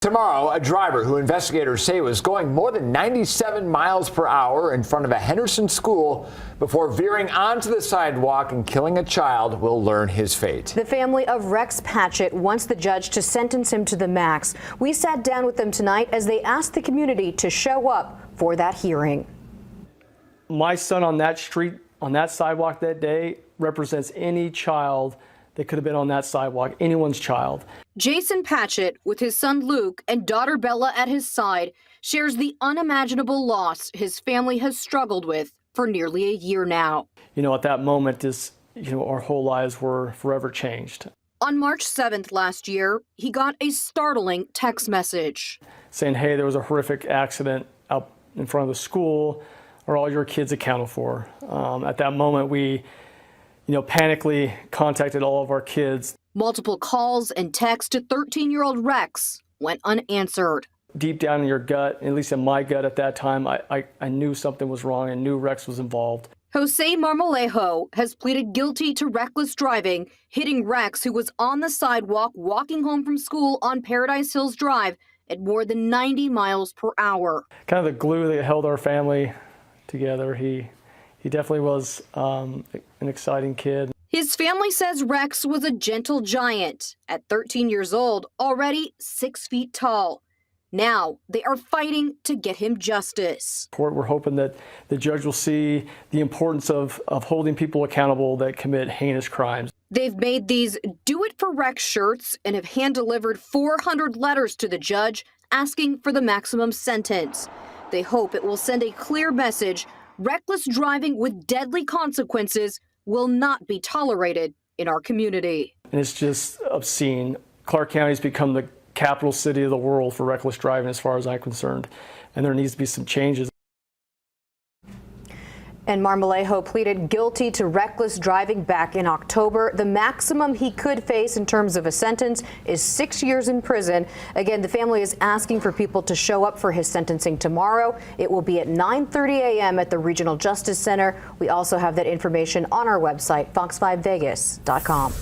Tomorrow, a driver who investigators say was going more than 97 miles per hour in front of a Henderson school before veering onto the sidewalk and killing a child will learn his fate. The family of Rex Patchett wants the judge to sentence him to the max. We sat down with them tonight as they asked the community to show up for that hearing. My son on that street, on that sidewalk that day, represents any child that could have been on that sidewalk, anyone's child. Jason Patchett, with his son Luke and daughter Bella at his side, shares the unimaginable loss his family has struggled with for nearly a year now. You know, at that moment, our whole lives were forever changed. On March 7th last year, he got a startling text message saying, hey, there was a horrific accident out in front of the school. Are all your kids accounted for? At that moment, we panically contacted all of our kids. Multiple calls and texts to 13-year-old Rex went unanswered. Deep down in your gut, at least in my gut at that time, I knew something was wrong and knew Rex was involved. Jose Marmolejo has pleaded guilty to reckless driving, hitting Rex, who was on the sidewalk walking home from school on Paradise Hills Drive at more than 90 miles per hour. Kind of the glue that held our family together. He definitely was an exciting kid. His family says Rex was a gentle giant. At 13 years old, already 6 feet tall. Now they are fighting to get him justice. We're hoping that the judge will see the importance of holding people accountable that commit heinous crimes. They've made these Do It for Rex shirts and have hand-delivered 400 letters to the judge asking for the maximum sentence. They hope it will send a clear message: reckless driving with deadly consequences will not be tolerated in our community. And it's just obscene. Clark County's become the capital city of the world for reckless driving as far as I'm concerned, and there needs to be some changes. And Marmolejo pleaded guilty to reckless driving back in October. The maximum he could face in terms of a sentence is 6 years in prison. Again, the family is asking for people to show up for his sentencing tomorrow. It will be at 9:30 a.m. at the Regional Justice Center. We also have that information on our website, fox5vegas.com.